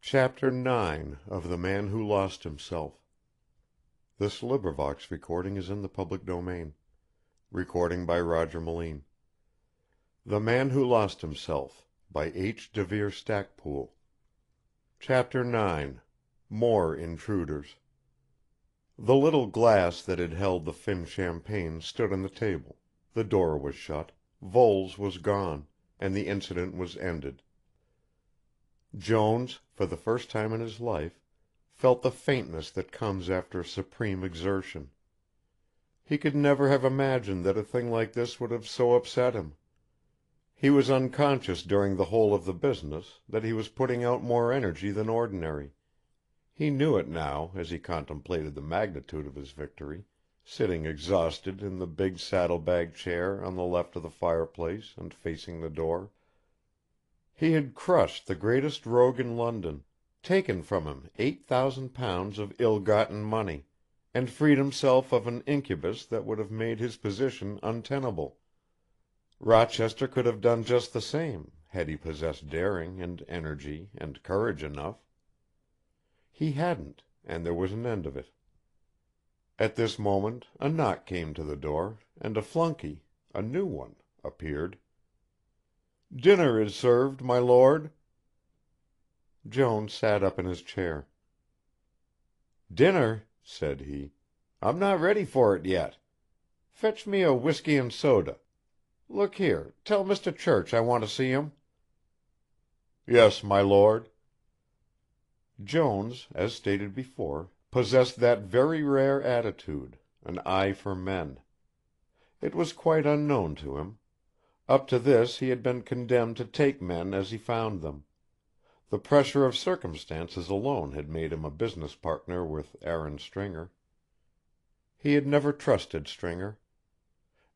Chapter 9 of The Man Who Lost Himself. This recording is in the public domain. Recording by Roger Moline. The Man Who Lost Himself by H. de Vere Stacpoole. Chapter 9. More Intruders. The little glass that had held the Finn champagne stood on the table. The door was shut, Voles was gone, and the incident was ended. Jones, for the first time in his life, felt the faintness that comes after supreme exertion. He could never have imagined that a thing like this would have so upset him. He was unconscious during the whole of the business that he was putting out more energy than ordinary. He knew it now as he contemplated the magnitude of his victory, sitting exhausted in the big saddlebag chair on the left of the fireplace and facing the door. He had crushed the greatest rogue in London, taken from him £8,000 of ill-gotten money, and freed himself of an incubus that would have made his position untenable. Rochester could have done just the same, had he possessed daring and energy and courage enough. He hadn't, and there was an end of it. At this moment a knock came to the door, and a flunkey, a new one, appeared. "Dinner is served, my lord." Jones sat up in his chair. "Dinner?" said he. "I'm not ready for it yet. Fetch me a whiskey and soda. Look here, tell Mr. Church I want to see him." "Yes, my lord." Jones, as stated before, possessed that very rare attitude, an eye for men. It was quite unknown to him. Up to this he had been condemned to take men as he found them. The pressure of circumstances alone had made him a business partner with Aaron Stringer. He had never trusted Stringer.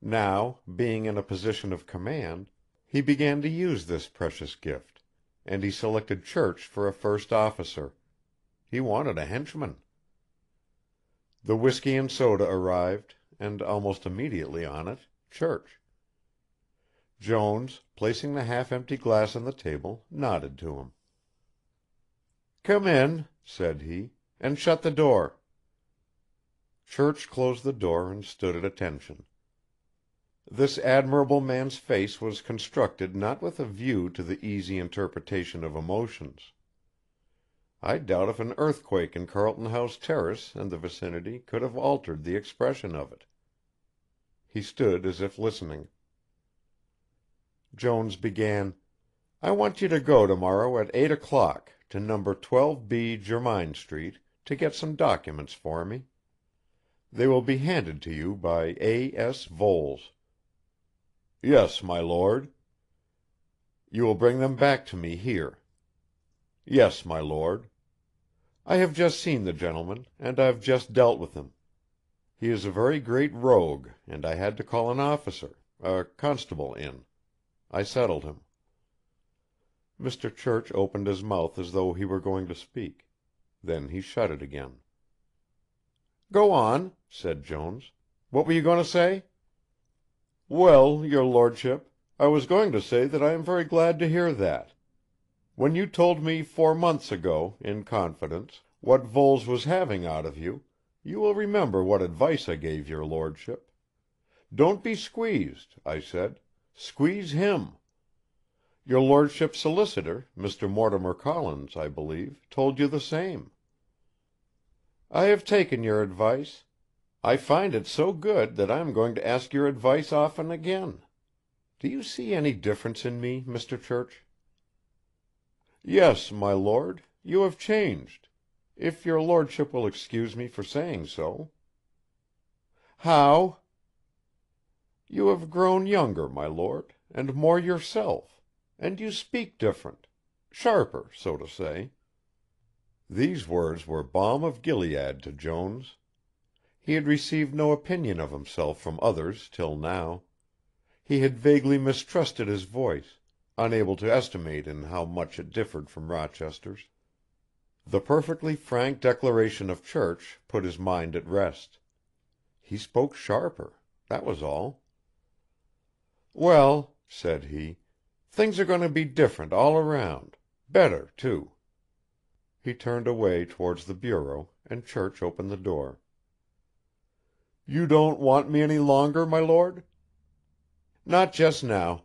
Now, being in a position of command, he began to use this precious gift, and he selected Church for a first officer. He wanted a henchman. The whiskey and soda arrived, and almost immediately on it, Church. Jones, placing the half-empty glass on the table, nodded to him. "Come in," said he, "and shut the door." Church closed the door and stood at attention. This admirable man's face was constructed not with a view to the easy interpretation of emotions. I doubt if an earthquake in Carlton House Terrace and the vicinity could have altered the expression of it. He stood as if listening. Jones began, "I want you to go tomorrow at 8 o'clock to number 12B Jermyn Street to get some documents for me. They will be handed to you by A. S. Voles." "Yes, my lord." "You will bring them back to me here." "Yes, my lord." "I have just seen the gentleman, and I've just dealt with him. He is a very great rogue, and I had to call an officer, a constable, in. I settled him." Mr. Church opened his mouth as though he were going to speak. Then he shut it again. "Go on," said Jones. "What were you going to say?" "Well, your lordship, I was going to say that I am very glad to hear that. When you told me 4 months ago, in confidence, what Voles was having out of you, you will remember what advice I gave your lordship. 'Don't be squeezed,' I said. 'Squeeze him.' Your lordship's solicitor, Mr. Mortimer Collins, I believe, told you the same." "I have taken your advice. I find it so good that I am going to ask your advice often again. Do you see any difference in me, Mr. Church?" "Yes, my lord, you have changed, if your lordship will excuse me for saying so." "How?" "You have grown younger, my lord, and more yourself, and you speak different, sharper, so to say." These words were balm of Gilead to Jones. He had received no opinion of himself from others till now. He had vaguely mistrusted his voice, unable to estimate in how much it differed from Rochester's. The perfectly frank declaration of Church put his mind at rest. He spoke sharper, that was all. "Well," said he, "things are going to be different all around. Better, too." He turned away towards the bureau, and Church opened the door. "You don't want me any longer, my lord?" "Not just now."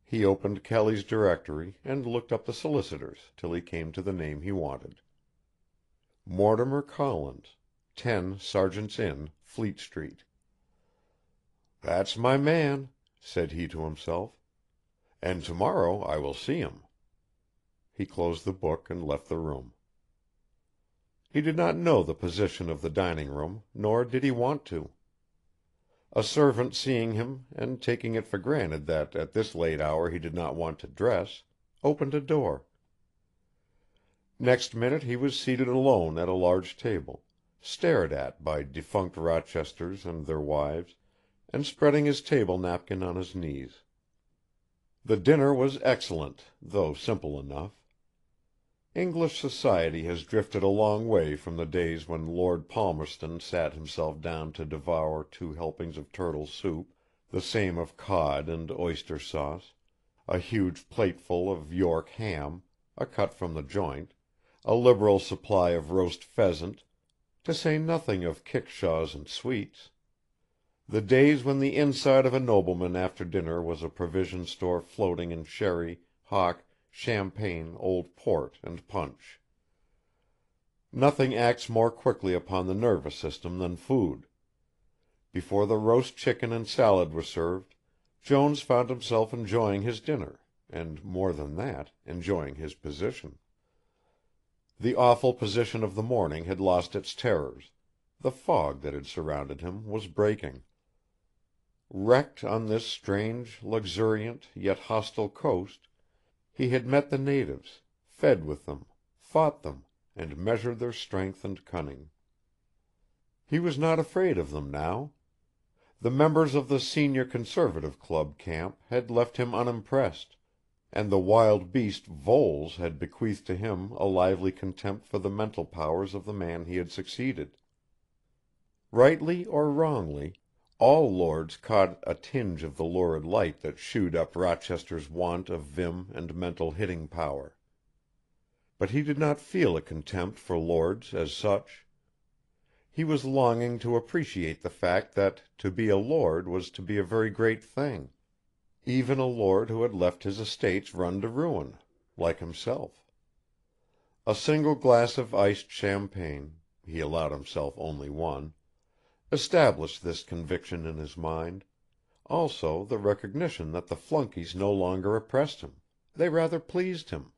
He opened Kelly's directory and looked up the solicitors till he came to the name he wanted. Mortimer Collins, 10 Sergeant's Inn, Fleet Street. "That's my man," said he to himself, "and tomorrow I will see him." He closed the book and left the room. He did not know the position of the dining room, nor did he want to. A servant seeing him, and taking it for granted that at this late hour he did not want to dress, opened a door. Next minute he was seated alone at a large table, stared at by defunct Rochesters and their wives, and spreading his table napkin on his knees. The dinner was excellent, though simple enough. English society has drifted a long way from the days when Lord Palmerston sat himself down to devour 2 helpings of turtle soup, the same of cod and oyster sauce, a huge plateful of York ham, a cut from the joint, a liberal supply of roast pheasant, to say nothing of kickshaws and sweets. The days when the inside of a nobleman after dinner was a provision store floating in sherry, hock, champagne, old port, and punch. Nothing acts more quickly upon the nervous system than food. Before the roast chicken and salad were served, Jones found himself enjoying his dinner, and, more than that, enjoying his position. The awful position of the morning had lost its terrors, the fog that had surrounded him was breaking. Wrecked on this strange, luxuriant, yet hostile coast, he had met the natives, fed with them, fought them, and measured their strength and cunning. He was not afraid of them now. The members of the Senior Conservative Club camp had left him unimpressed, and the wild beast Voles had bequeathed to him a lively contempt for the mental powers of the man he had succeeded. Rightly or wrongly, all lords caught a tinge of the lurid light that shewed up Rochester's want of vim and mental hitting power. But he did not feel a contempt for lords as such. He was longing to appreciate the fact that to be a lord was to be a very great thing, even a lord who had left his estates run to ruin, like himself. A single glass of iced champagne, he allowed himself only one, established this conviction in his mind, also the recognition that the flunkeys no longer oppressed him, they rather pleased him.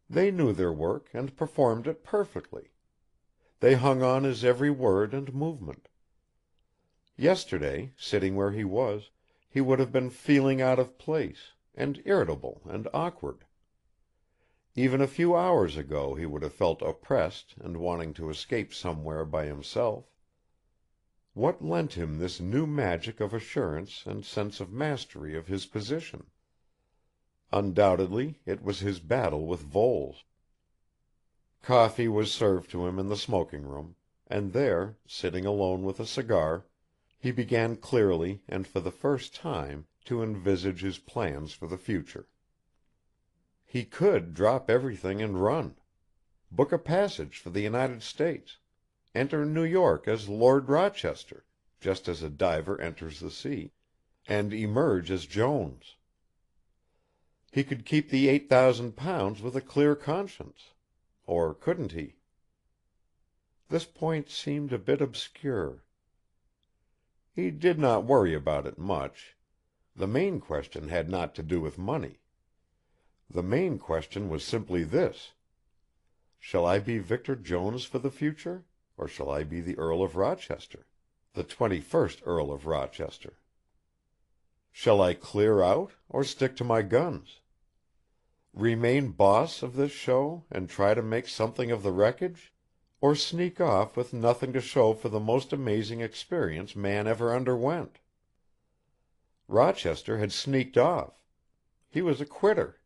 They knew their work and performed it perfectly. They hung on his every word and movement. Yesterday, sitting where he was, he would have been feeling out of place, and irritable and awkward. Even a few hours ago he would have felt oppressed and wanting to escape somewhere by himself. What lent him this new magic of assurance and sense of mastery of his position? Undoubtedly it was his battle with Voles. Coffee was served to him in the smoking room, and there, sitting alone with a cigar, he began clearly and for the first time to envisage his plans for the future. He could drop everything and run. Book a passage for the United States. Enter New York as Lord Rochester, just as a diver enters the sea, and emerge as Jones. He could keep the £8,000 with a clear conscience. Or couldn't he? This point seemed a bit obscure. He did not worry about it much. The main question had not to do with money. The main question was simply this: shall I be Victor Jones for the future? Or shall I be the Earl of Rochester, the 21st Earl of Rochester? Shall I clear out, or stick to my guns? Remain boss of this show, and try to make something of the wreckage? Or sneak off with nothing to show for the most amazing experience man ever underwent? Rochester had sneaked off. He was a quitter.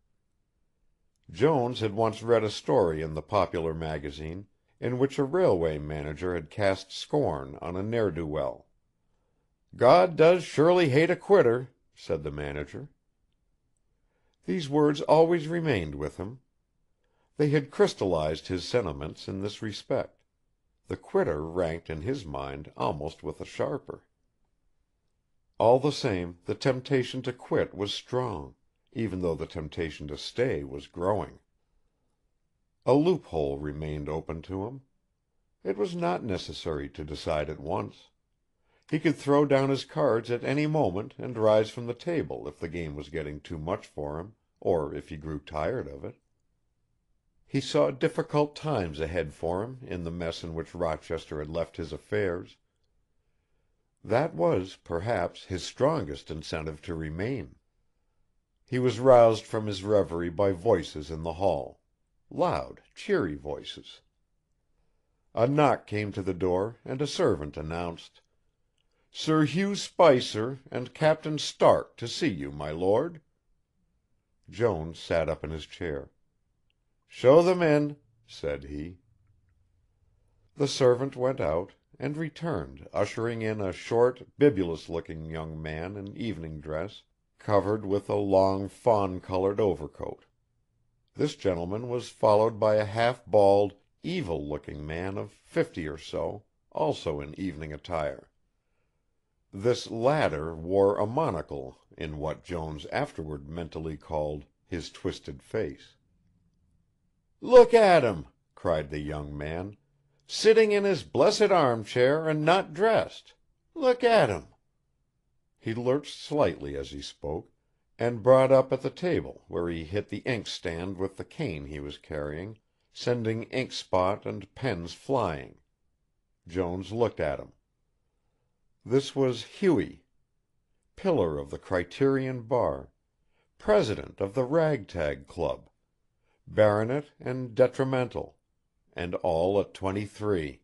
Jones had once read a story in the Popular magazine, in which a railway manager had cast scorn on a ne'er-do-well. "God does surely hate a quitter," said the manager. These words always remained with him. They had crystallized his sentiments in this respect. The quitter ranked in his mind almost with the sharper. All the same, the temptation to quit was strong, even though the temptation to stay was growing. A loophole remained open to him. It was not necessary to decide at once. He could throw down his cards at any moment and rise from the table if the game was getting too much for him, or if he grew tired of it. He saw difficult times ahead for him in the mess in which Rochester had left his affairs. That was, perhaps, his strongest incentive to remain. He was roused from his reverie by voices in the hall. Loud, cheery voices. A knock came to the door and a servant announced, "Sir Hugh Spicer and Captain Stark to see you, my lord." Jones sat up in his chair. "Show them in," said he. The servant went out, and returned ushering in a short, bibulous-looking young man in evening dress, covered with a long fawn-colored overcoat. This gentleman was followed by a half-bald, evil-looking man of 50 or so, also in evening attire. This latter wore a monocle in what Jones afterward mentally called his twisted face. "Look at him!" cried the young man. "Sitting in his blessed armchair and not dressed. Look at him!" He lurched slightly as he spoke, and brought up at the table, where he hit the inkstand with the cane he was carrying, sending inkspot and pens flying. Jones looked at him. This was Hughie, pillar of the Criterion Bar, president of the Ragtag Club, baronet and detrimental, and all at 23.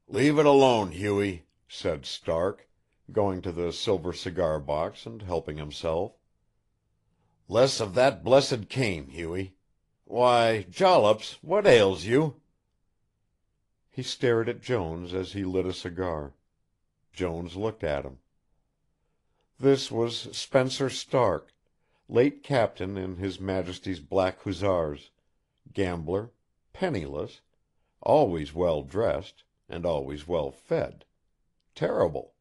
"Leave it alone, Hughie," said Stark, going to the silver cigar box and helping himself. "Less of that blessed cane, Hughie. Why, Jollops, what ails you?" He stared at Jones as he lit a cigar. Jones looked at him. This was Spencer Stark, late captain in His Majesty's Black Hussars, gambler, penniless, always well dressed, and always well fed. Terrible.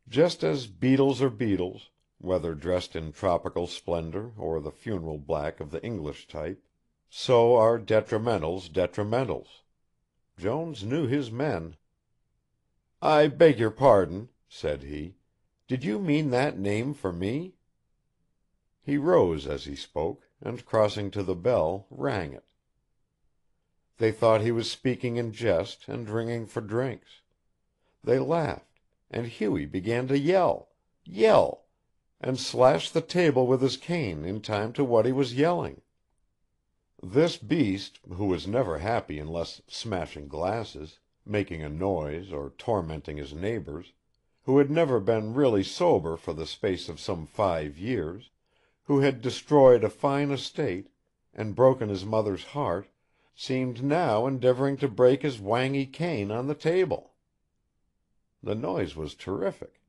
Just as beadles are beadles, whether dressed in tropical splendor or the funeral black of the English type, so are detrimentals detrimentals. Jones knew his men. "I beg your pardon," said he. "Did you mean that name for me?" He rose as he spoke, and crossing to the bell, rang it. They thought he was speaking in jest and ringing for drinks. They laughed, and Hughie began to yell, and slashed the table with his cane in time to what he was yelling. This beast, who was never happy unless smashing glasses, making a noise, or tormenting his neighbors, who had never been really sober for the space of some 5 years, who had destroyed a fine estate, and broken his mother's heart, seemed now endeavoring to break his wangy cane on the table. The noise was terrific.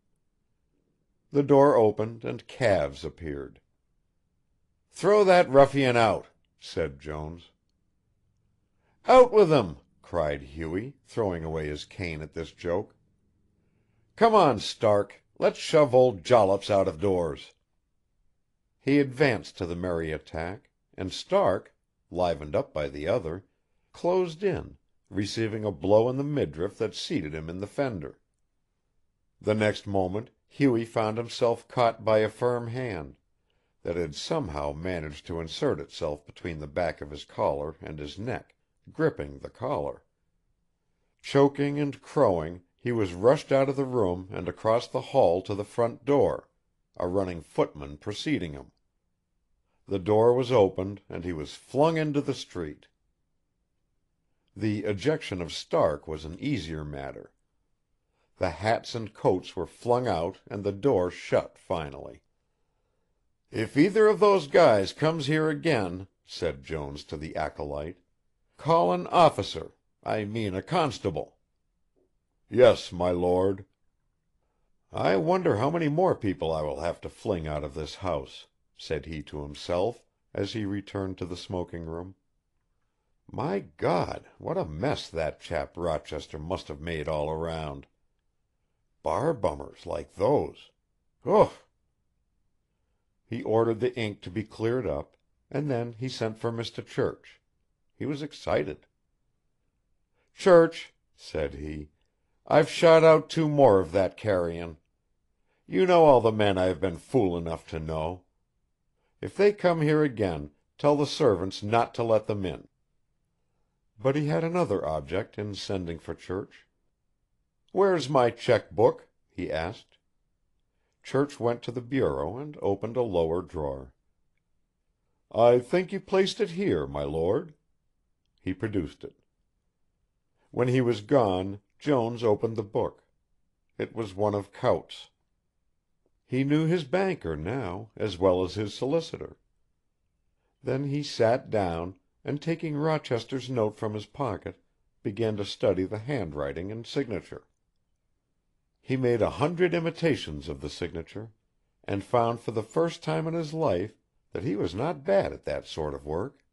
The door opened and calves appeared. "Throw that ruffian out," said Jones. "Out with him!" cried Hughie, throwing away his cane at this joke. "Come on, Stark, let's shove old Jollops out of doors." He advanced to the merry attack, and Stark, livened up by the other, closed in, receiving a blow in the midriff that seated him in the fender. The next moment Hughie found himself caught by a firm hand, that had somehow managed to insert itself between the back of his collar and his neck, gripping the collar. Choking and crowing, he was rushed out of the room and across the hall to the front door, a running footman preceding him. The door was opened, and he was flung into the street. The ejection of Stark was an easier matter. The hats and coats were flung out and the door shut finally. "If either of those guys comes here again," said Jones to the acolyte, "call an officer, I mean a constable." "Yes, my lord." "I wonder how many more people I will have to fling out of this house," said he to himself, as he returned to the smoking room. My God, what a mess that chap Rochester must have made all around. Bar bummers like those. Oof! He ordered the ink to be cleared up, and then he sent for Mr. Church. He was excited. "Church," said he, "I've shot out 2 more of that carrion. You know all the men I have been fool enough to know. If they come here again, tell the servants not to let them in." But he had another object in sending for Church. "Where's my check-book?" he asked. Church went to the bureau and opened a lower drawer. "I think you placed it here, my lord." He produced it. When he was gone, Jones opened the book. It was one of Coutts. He knew his banker now, as well as his solicitor. Then he sat down, and taking Rochester's note from his pocket, began to study the handwriting and signature. He made 100 imitations of the signature, and found for the first time in his life that he was not bad at that sort of work.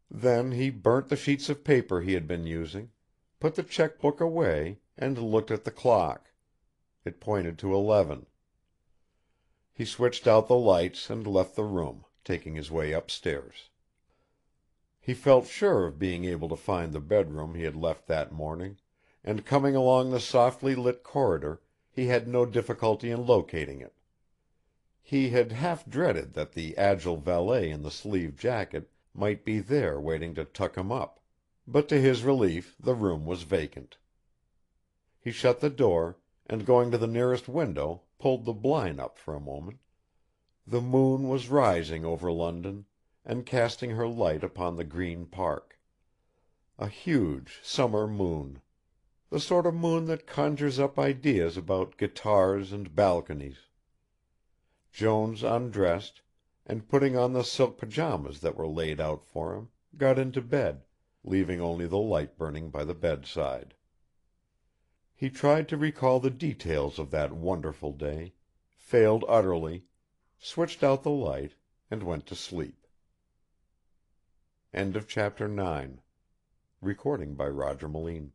Then he burnt the sheets of paper he had been using, put the check-book away, and looked at the clock. It pointed to 11. He switched out the lights and left the room, taking his way upstairs. He felt sure of being able to find the bedroom he had left that morning, and coming along the softly lit corridor, he had no difficulty in locating it. He had half dreaded that the agile valet in the sleeved jacket might be there waiting to tuck him up, but to his relief the room was vacant. He shut the door, and going to the nearest window pulled the blind up for a moment. The moon was rising over London, and casting her light upon the Green Park. A huge summer moon, the sort of moon that conjures up ideas about guitars and balconies. Jones undressed, and putting on the silk pajamas that were laid out for him, got into bed, leaving only the light burning by the bedside. He tried to recall the details of that wonderful day, failed utterly, switched out the light, and went to sleep. End of chapter 9. Recording by Roger Moline.